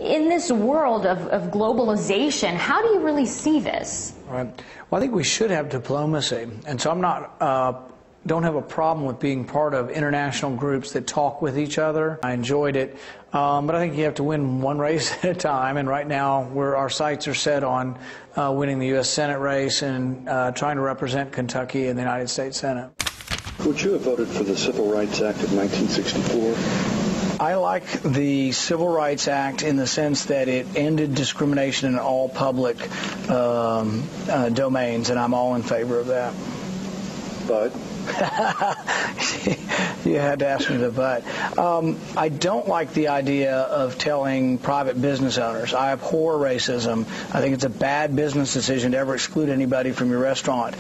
In this world of globalization, how do you really see this? Right. Well, I think we should have diplomacy, and so I'm not. Don't have a problem with being part of international groups that talk with each other. I enjoyed it, but I think you have to win one race at a time, and right now our sights are set on winning the U.S. Senate race and trying to represent Kentucky in the United States Senate. Would you have voted for the Civil Rights Act of 1964? I like the Civil Rights Act in the sense that it ended discrimination in all public domains, and I'm all in favor of that. But? You had to ask me the but. I don't like the idea of telling private business owners. I abhor racism. I think it's a bad business decision to ever exclude anybody from your restaurant.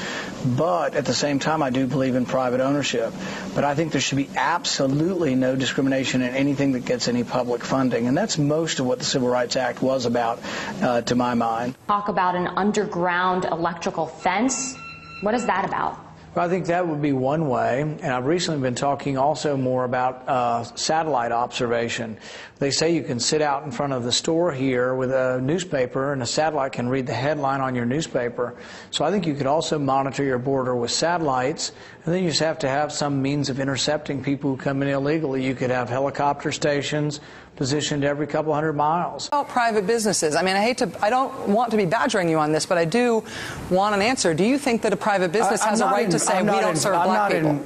But at the same time, I do believe in private ownership. But I think there should be absolutely no discrimination in anything that gets any public funding. And that's most of what the Civil Rights Act was about, to my mind. Talk about an underground electrical fence. What is that about? Well, I think that would be one way, and I've recently been talking also more about satellite observation. They say you can sit out in front of the store here with a newspaper, and a satellite can read the headline on your newspaper. So I think you could also monitor your border with satellites, and then you just have to have some means of intercepting people who come in illegally. You could have helicopter stations positioned every couple hundred miles. About private businesses, I mean, I don't want to be badgering you on this, but I do want an answer. Do you think that a private business has a right to say we don't serve black people?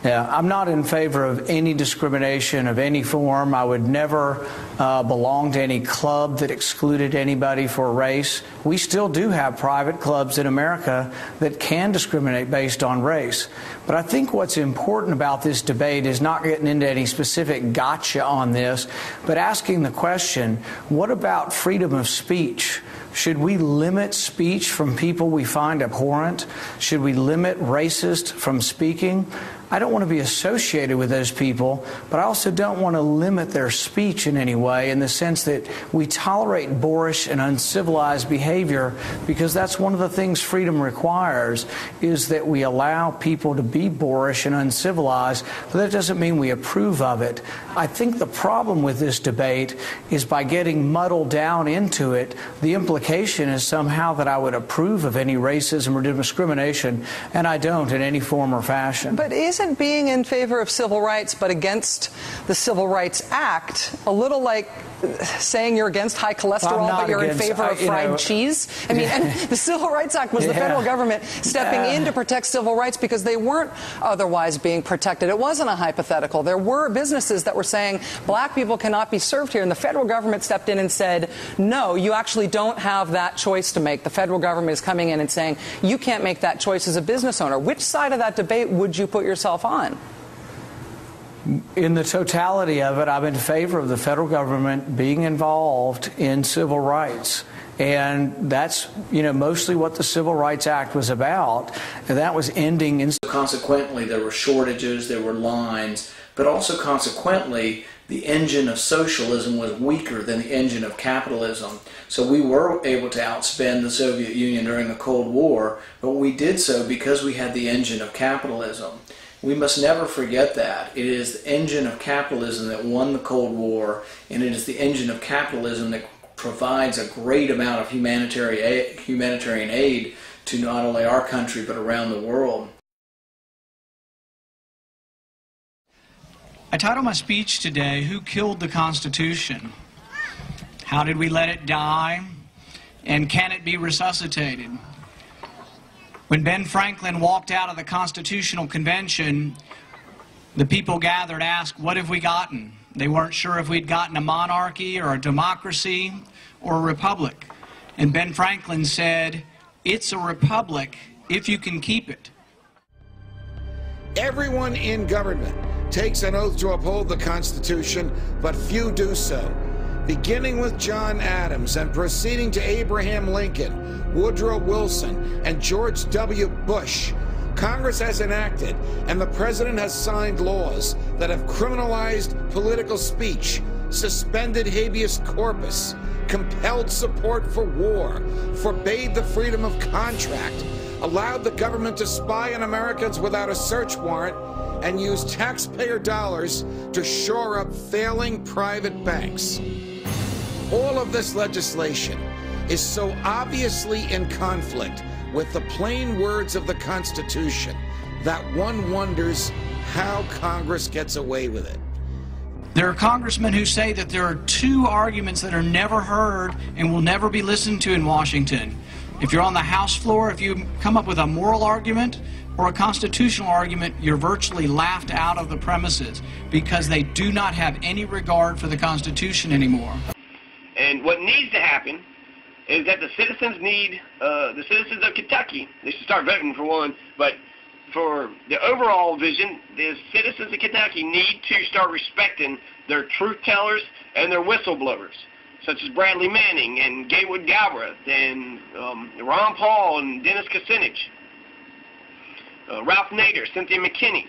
I'm not in favor of any discrimination of any form. I would never belong to any club that excluded anybody for race. We still do have private clubs in America that can discriminate based on race. But I think what's important about this debate is not getting into any specific gotcha on this, but asking the question, what about freedom of speech? Should we limit speech from people we find abhorrent? Should we limit racists from speaking? I don't want to be associated with those people, but I also don't want to limit their speech in any way in the sense that we tolerate boorish and uncivilized behavior, because that's one of the things freedom requires, is that we allow people to be boorish and uncivilized, but that doesn't mean we approve of it. I think the problem with this debate is by getting muddled down into it, the implication is somehow that I would approve of any racism or discrimination, and I don't in any form or fashion. But isn't being in favor of civil rights but against the Civil Rights Act a little like saying you're against high cholesterol but you're in favor of fried cheese? I mean, and the Civil Rights Act was the federal government stepping in to protect civil rights because they weren't otherwise being protected. It wasn't a hypothetical. There were businesses that were saying black people cannot be served here, and the federal government stepped in and said, no, you actually don't have that choice to make. The federal government is coming in and saying you can't make that choice as a business owner. Which side of that debate would you put yourself on? In the totality of it, I'm in favor of the federal government being involved in civil rights. And that's, mostly what the Civil Rights Act was about. And that was ending in... Consequently, there were shortages, there were lines, but also consequently, the engine of socialism was weaker than the engine of capitalism. So we were able to outspend the Soviet Union during the Cold War, but we did so because we had the engine of capitalism. We must never forget that. It is the engine of capitalism that won the Cold War, and it is the engine of capitalism that provides a great amount of humanitarian aid to not only our country but around the world. I titled my speech today, "Who Killed the Constitution? How did we let it die? And can it be resuscitated?" When Ben Franklin walked out of the Constitutional Convention, the people gathered asked, "What have we gotten?" They weren't sure if we'd gotten a monarchy or a democracy or a republic. And Ben Franklin said, "It's a republic if you can keep it." Everyone in government takes an oath to uphold the Constitution, but few do so. Beginning with John Adams and proceeding to Abraham Lincoln, Woodrow Wilson, and George W. Bush, Congress has enacted and the President has signed laws that have criminalized political speech, suspended habeas corpus, compelled support for war, forbade the freedom of contract, allowed the government to spy on Americans without a search warrant, and use taxpayer dollars to shore up failing private banks. All of this legislation is so obviously in conflict with the plain words of the Constitution that one wonders how Congress gets away with it. There are congressmen who say that there are two arguments that are never heard and will never be listened to in Washington. If you're on the House floor, if you come up with a moral argument or a constitutional argument, you're virtually laughed out of the premises because they do not have any regard for the Constitution anymore. And what needs to happen is that the citizens of Kentucky, they should start voting for one, but for the overall vision, the citizens of Kentucky need to start respecting their truth tellers and their whistleblowers, such as Bradley Manning and Gatewood Galbraith and Ron Paul and Dennis Kucinich, Ralph Nader, Cynthia McKinney,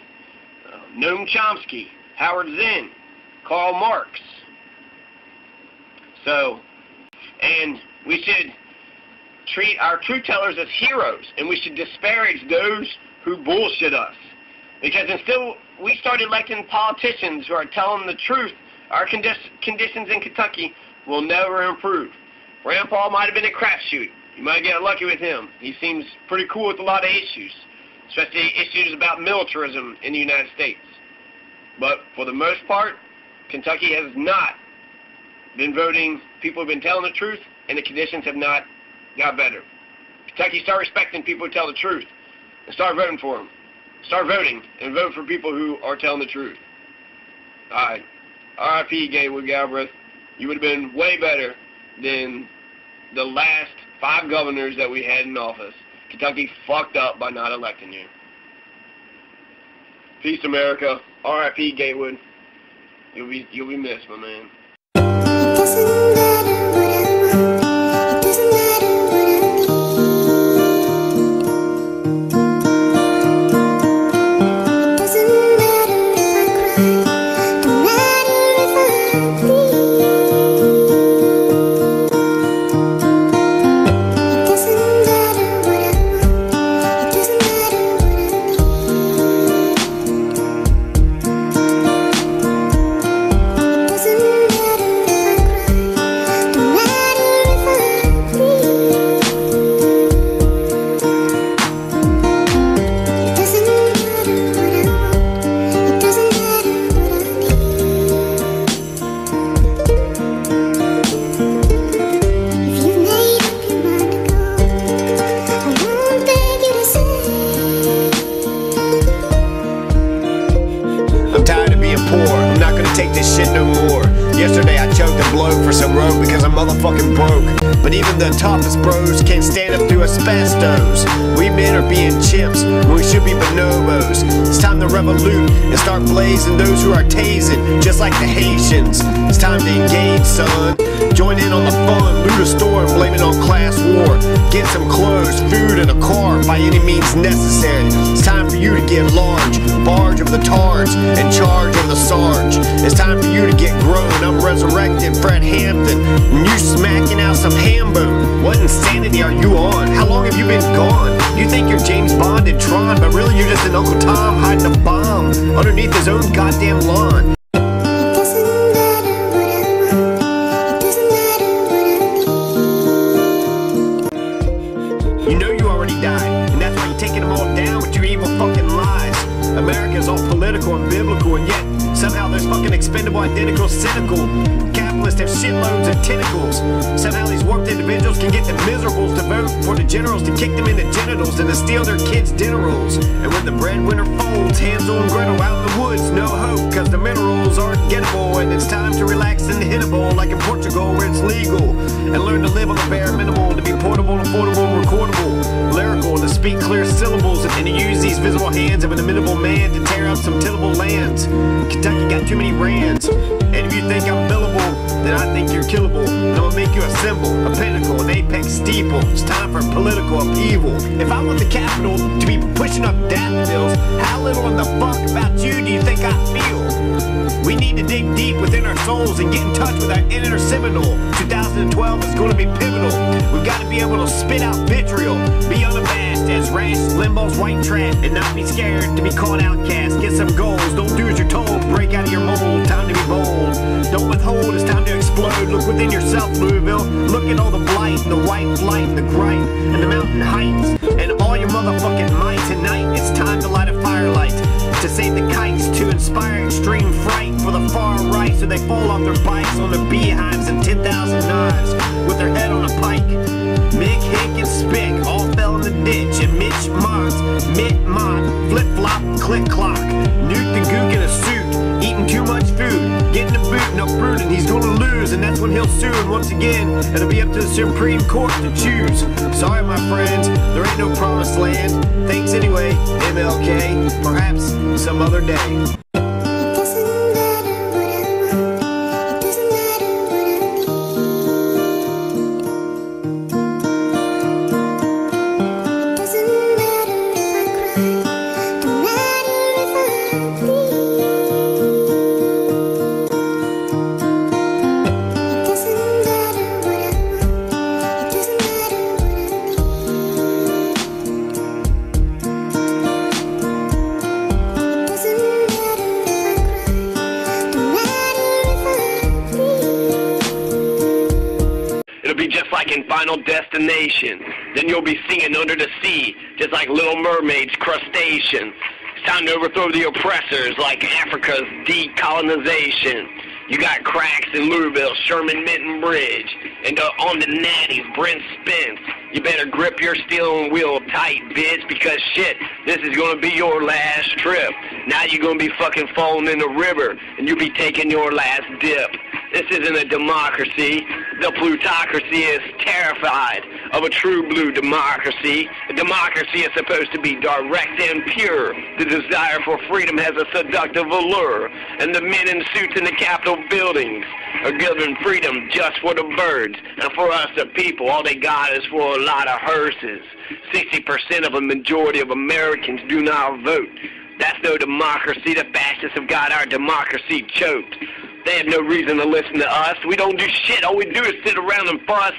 Noam Chomsky, Howard Zinn, Karl Marx. So, and we should treat our truth tellers as heroes, and we should disparage those who bullshit us. Because until we start electing politicians who are telling the truth, our conditions in Kentucky will never improve. Rand Paul might have been a crapshoot. You might get lucky with him. He seems pretty cool with a lot of issues, especially issues about militarism in the United States. But for the most part, Kentucky has not been voting. People have been telling the truth, and the conditions have not got better. Kentucky, start respecting people who tell the truth, and start voting for them. Start voting, and vote for people who are telling the truth. All right. R.I.P. Gatewood Galbraith. You would have been way better than the last 5 governors that we had in office. Kentucky fucked up by not electing you. Peace, America. R.I.P. Gatewood. You'll be missed, my man. It doesn't matter what I want. It doesn't matter what I need. It doesn't matter if I cry. Don't matter if I bleed. It doesn't matter what I want. It doesn't matter what I need. It doesn't matter if I cry. Don't matter if I bleed. It doesn't matter what I want. It doesn't matter what I need. If you've made up your mind to go, I won't beg you to stay. I'm tired of being poor, I'm not gonna take this shit no more. Yesterday I choked a bloke for some rope because I'm motherfucking broke. But even the toughest bros can't stand up to asbestos. We men are being chimps when we should be bonobos. It's time to revolute and start blazing those who are tasing, just like the Haitians. It's time to engage, son. Join in on the fun, loot a store and blame it on class war. Get some clothes, food, and a car by any means necessary. It's time for you to get large, barge of the targe, and charge of the sarge. It's time for you to get grown. I'm resurrected Fred Hampton, and you smacking out some hambo. What insanity are you on? How long have you been gone? You think you're James Bond and Tron, but really you're just an Uncle Tom hiding a bomb underneath his own goddamn lawn. It doesn't matter what I want. It doesn't matter what I need. You know you already died, and that's why you're taking them all down with your evil fucking lies. America's all political and biblical, and yet somehow there's fucking expendable, identical, cynical. Capitalists have shitloads of tentacles. Somehow these warped individuals can get the miserables to vote for the generals to kick them in the genitals and to steal their kids' dinner rolls. And when the breadwinner folds, Hansel and Gretel out in the woods, no hope, cause the minerals aren't gettable, and it's time to relax and hit a bowl like in Portugal where it's legal, and learn to live on the bare minimum, to be portable, affordable, recordable, lyrical, to speak clear syllables, and to use these visible hands of an inimitable man to tear up some tillable lands. Kentucky got too many rands, and if you think I'm billable, then I think you're killable. And I'ma make you a symbol, a pinnacle, an apex steeple. It's time for political upheaval. If I want the capital to be pushing up daffodils, how little in the fuck about you do you think I feel? We need to dig deep within our souls and get in touch with our inner seminal. 2012 is going to be pivotal. We've got to be able to spit out vitriol, be unabashed as Rash Limbaugh's white trash, and not be scared to be called outcast. Get some goals, don't do as you're told, break out of your mold, time to be bold. Don't withhold, it's time to explode. Look within yourself, Louisville. Look at all the blight, and the white flight, and the gripe, and the mountain heights, and all your motherfucking might. Tonight, it's time to light a firelight, to save the kites, to inspire extreme fright for the far right, so they fall off their bikes on their beehives and 10,000 knives with their head on a pike. Mick, Hick, and Spick all fell in the ditch, and Mitch Mott, Mitt Mott, flip-flop, click-clock, Newt the Gook in a suit, eating too much food, getting the boot, no prudent, he's gonna lose, and that's when he'll sue, and once again, it'll be up to the Supreme Court to choose. Sorry, my friends, there ain't no promised land. Thanks anyway, MLK, perhaps some other day. Final destination. Then you'll be singing under the sea, just like Little Mermaid's crustaceans. It's time to overthrow the oppressors, like Africa's decolonization. You got cracks in Louisville, Sherman Minton Bridge, and on the natties, Brent Spence. You better grip your steering wheel tight, bitch, because shit, this is gonna be your last trip. Now you're gonna be fucking falling in the river, and you'll be taking your last dip. This isn't a democracy. The plutocracy is terrified of a true blue democracy. A democracy is supposed to be direct and pure. The desire for freedom has a seductive allure. And the men in suits in the Capitol buildings are given freedom just for the birds. And for us, the people, all they got is for a lot of hearses. 60% of a majority of Americans do not vote. That's no democracy. The fascists have got our democracy choked. They have no reason to listen to us. We don't do shit. All we do is sit around and fuss.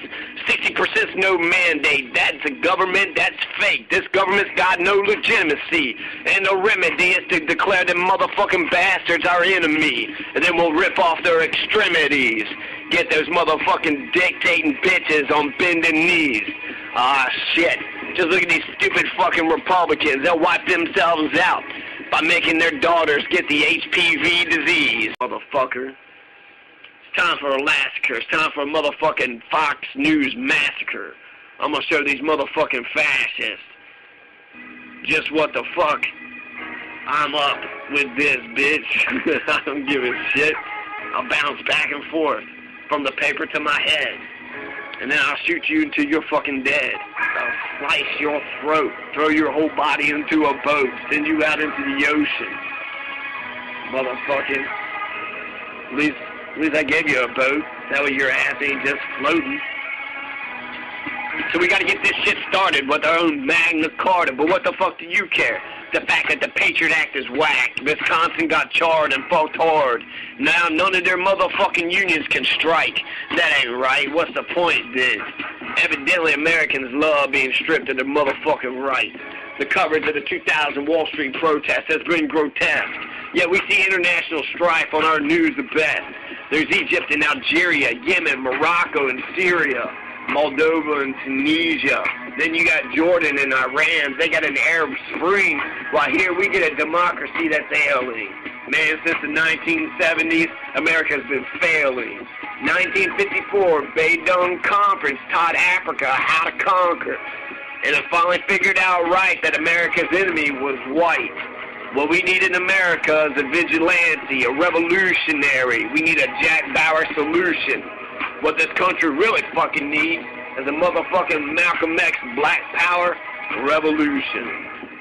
60%'s no mandate. That's a government. That's fake. This government's got no legitimacy. And the remedy is to declare them motherfucking bastards our enemy. And then we'll rip off their extremities. Get those motherfucking dictating bitches on bending knees. Ah, shit. Just look at these stupid fucking Republicans. They'll wipe themselves out by making their daughters get the HPV disease. Motherfucker. It's time for a massacre. It's time for a motherfucking Fox News massacre. I'm gonna show these motherfucking fascists just what the fuck I'm up with this, bitch. I don't give a shit. I'll bounce back and forth from the paper to my head. And then I'll shoot you until you're fucking dead. I'll slice your throat, throw your whole body into a boat, send you out into the ocean. Motherfucking. At least I gave you a boat. That way your ass ain't just floating. So we gotta get this shit started with our own Magna Carta, but what the fuck do you care? The fact that the Patriot Act is whacked. Wisconsin got charred and fucked hard. Now none of their motherfucking unions can strike. That ain't right. What's the point then? Evidently Americans love being stripped of their motherfucking rights. The coverage of the 2000 Wall Street protest has been grotesque. Yet we see international strife on our news the best. There's Egypt and Algeria, Yemen, Morocco and Syria, Moldova and Tunisia. Then you got Jordan and Iran. They got an Arab Spring. While here we get a democracy that's ailing. Man, since the 1970s, America's been failing. 1954, Badung Conference taught Africa how to conquer. And it finally figured out right that America's enemy was white. What we need in America is a vigilante, a revolutionary. We need a Jack Bauer solution. What this country really fucking needs is a motherfucking Malcolm X Black Power revolution.